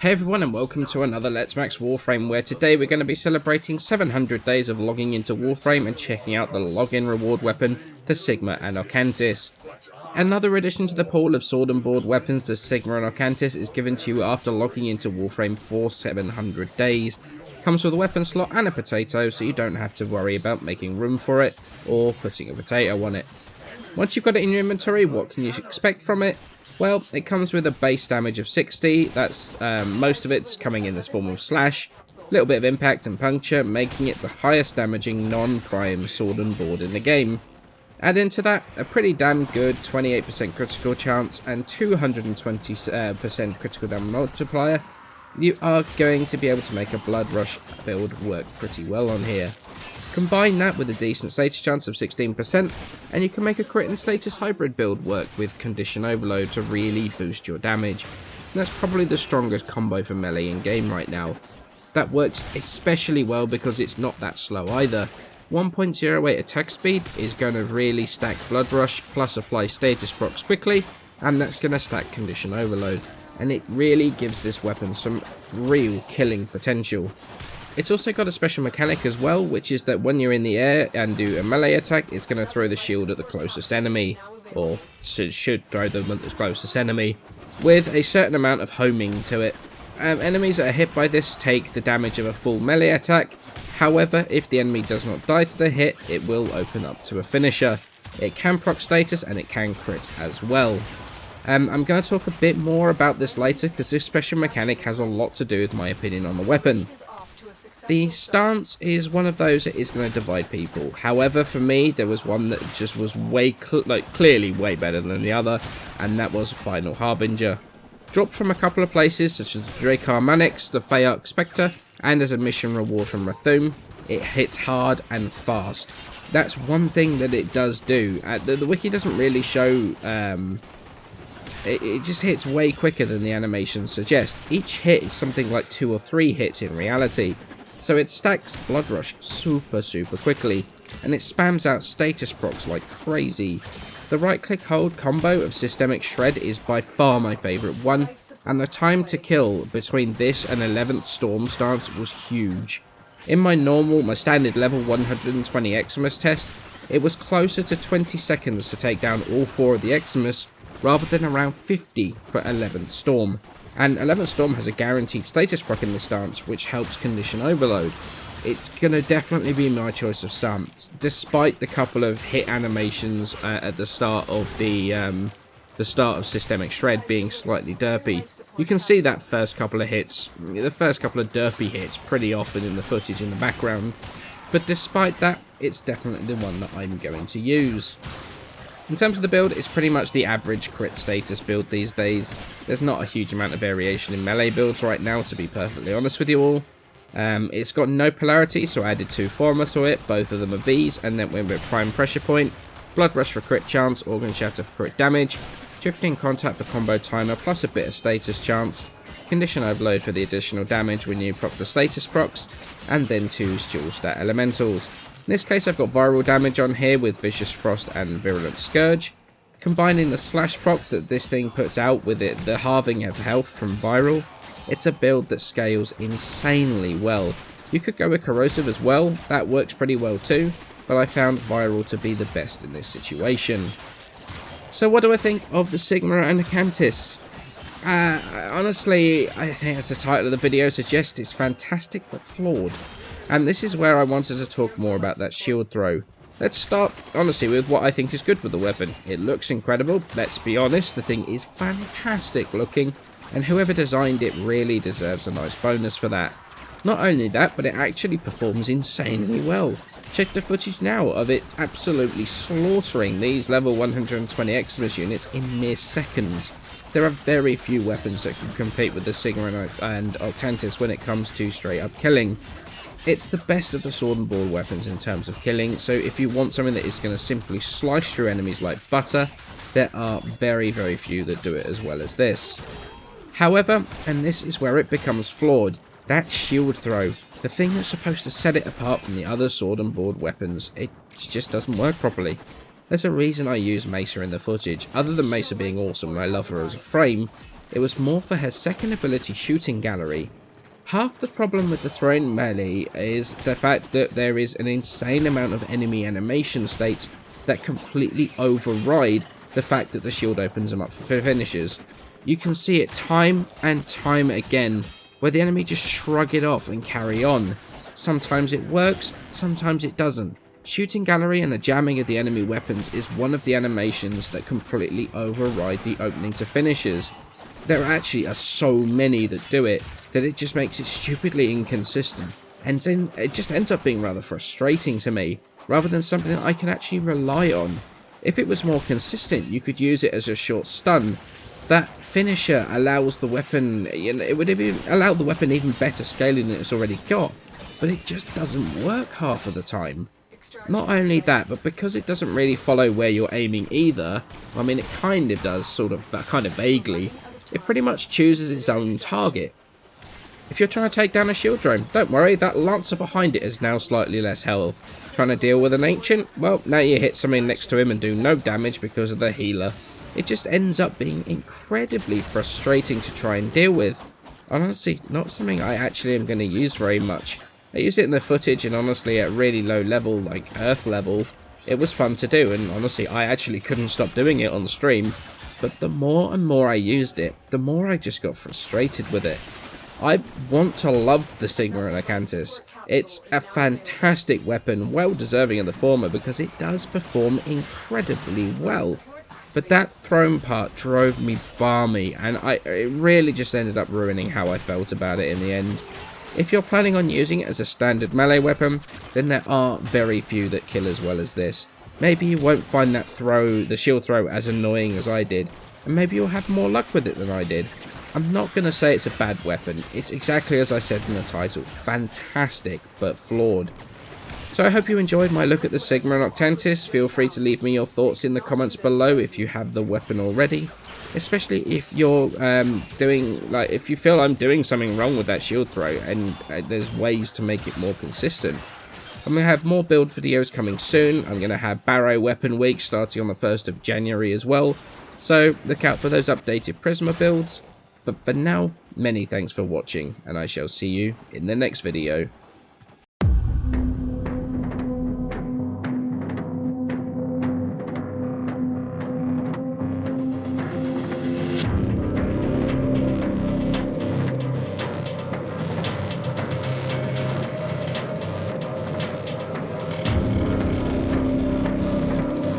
Hey everyone and welcome to another Let's Max Warframe, where today we're going to be celebrating 700 days of logging into Warframe and checking out the login reward weapon, the Sigma and Octantis. Another addition to the pool of sword and board weapons, the Sigma and Octantis, is given to you after logging into Warframe for 700 days. Comes with a weapon slot and a potato, so you don't have to worry about making room for it or putting a potato on it. Once you've got it in your inventory, what can you expect from it? Well, it comes with a base damage of 60, that's most of it's coming in this form of slash, a little bit of impact and puncture, making it the highest damaging non-prime sword and board in the game. Add into that a pretty damn good 28% critical chance and 220% critical damage multiplier, you are going to be able to make a Blood Rush build work pretty well on here. Combine that with a decent status chance of 16%, and you can make a crit and status hybrid build work with Condition Overload to really boost your damage. And that's probably the strongest combo for melee in game right now. That works especially well because it's not that slow either. 1.08 attack speed is going to really stack Blood Rush plus apply status procs quickly, and that's going to stack Condition Overload. And it really gives this weapon some real killing potential. It's also got a special mechanic as well, which is that when you're in the air and do a melee attack, it's going to throw the shield at the closest enemy, or should throw them at the closest enemy, with a certain amount of homing to it. Enemies that are hit by this take the damage of a full melee attack. However, if the enemy does not die to the hit, it will open up to a finisher. It can proc status and it can crit as well. I'm going to talk a bit more about this later because this special mechanic has a lot to do with my opinion on the weapon. The stance is one of those that is going to divide people. However, for me, there was one that just was clearly way better than the other, and that was Final Harbinger. Dropped from a couple of places, such as the Dracar Manix, the Fayark Spectre, and as a mission reward from Rathum, it hits hard and fast. That's one thing that it does do. The wiki doesn't really show... It just hits way quicker than the animations suggest. Each hit is something like 2 or 3 hits in reality. So it stacks Blood Rush super quickly, and it spams out status procs like crazy. The right click hold combo of Systemic Shred is by far my favourite one, and the time to kill between this and 11th Storm stance was huge. In my standard level 120 Eximus test, it was closer to 20 seconds to take down all 4 of the Eximus, rather than around 50 for 11th Storm. And 11th Storm has a guaranteed status proc in the stance, which helps Condition Overload. It's going to definitely be my choice of stance, despite the couple of hit animations at the start of the start of Systemic Shred being slightly derpy. You can see that first couple of hits, the first couple of derpy hits pretty often in the footage in the background. But despite that, it's definitely the one that I'm going to use. In terms of the build, it's pretty much the average crit status build these days. There's not a huge amount of variation in melee builds right now, to be perfectly honest with you all. It's got no polarity, so I added 2 Forma to it, both of them are Vs, and then went with Prime Pressure Point, Blood Rush for crit chance, Organ Shatter for crit damage, Drifting Contact for combo timer plus a bit of status chance, Condition Overload for the additional damage when you proc the status procs, and then 2 dual stat elementals. In this case, I've got viral damage on here with Vicious Frost and Virulent Scourge. Combining the slash proc that this thing puts out with the halving of health from viral, it's a build that scales insanely well. You could go with corrosive as well, that works pretty well too, but I found viral to be the best in this situation. So what do I think of the Sigma and Octantis? Honestly, I think as the title of the video suggests, it's fantastic but flawed. And this is where I wanted to talk more about that shield throw. Let's start, honestly, with what I think is good with the weapon. It looks incredible, let's be honest, the thing is fantastic looking, and whoever designed it really deserves a nice bonus for that. Not only that, but it actually performs insanely well. Check the footage now of it absolutely slaughtering these level 120 Eximus units in mere seconds. There are very few weapons that can compete with the Sigma and Octantis when it comes to straight up killing. It's the best of the sword and board weapons in terms of killing, so if you want something that is going to simply slice through enemies like butter, there are very few that do it as well as this. However, and this is where it becomes flawed, that shield throw, the thing that's supposed to set it apart from the other sword and board weapons, it just doesn't work properly. There's a reason I use Mesa in the footage. Other than Mesa being awesome and I love her as a frame, it was more for her second ability, Shooting Gallery. Half the problem with the throwing melee is the fact that there is an insane amount of enemy animation states that completely override the fact that the shield opens them up for finishes. You can see it time and time again, where the enemy just shrug it off and carry on. Sometimes it works, sometimes it doesn't. Shooting Gallery and the jamming of the enemy weapons is one of the animations that completely override the opening to finishes. There actually are so many that do it, that it just makes it stupidly inconsistent, and then it just ends up being rather frustrating to me, rather than something that I can actually rely on. If it was more consistent, you could use it as a short stun. That finisher allows the weapon, it would even allow the weapon even better scaling than it's already got, but it just doesn't work half of the time. Not only that, but because it doesn't really follow where you're aiming either, I mean it kind of does, kind of vaguely, it pretty much chooses its own target. If you're trying to take down a shield drone, don't worry, that lancer behind it is now slightly less health. Trying to deal with an ancient? Well, now you hit something next to him and do no damage because of the healer. It just ends up being incredibly frustrating to try and deal with. Honestly, not something I actually am going to use very much. I use it in the footage, and honestly at really low level, like earth level, it was fun to do, and honestly I actually couldn't stop doing it on stream. But the more and more I used it, the more I just got frustrated with it. I want to love the Sigma and Octantis. It's a fantastic weapon, well deserving of the former, because it does perform incredibly well. But that thrown part drove me balmy, and it really just ended up ruining how I felt about it in the end. If you're planning on using it as a standard melee weapon, then there are very few that kill as well as this. Maybe you won't find that the shield throw, as annoying as I did, and maybe you'll have more luck with it than I did. I'm not going to say it's a bad weapon, it's exactly as I said in the title, fantastic but flawed. So I hope you enjoyed my look at the Sigma and Octantis. Feel free to leave me your thoughts in the comments below if you have the weapon already. Especially if you're if you feel I'm doing something wrong with that shield throw and there's ways to make it more consistent. I'm going to have more build videos coming soon. I'm going to have Barrow Weapon Week starting on the 1st of January as well. So look out for those updated Prisma builds. But for now, many thanks for watching, and I shall see you in the next video.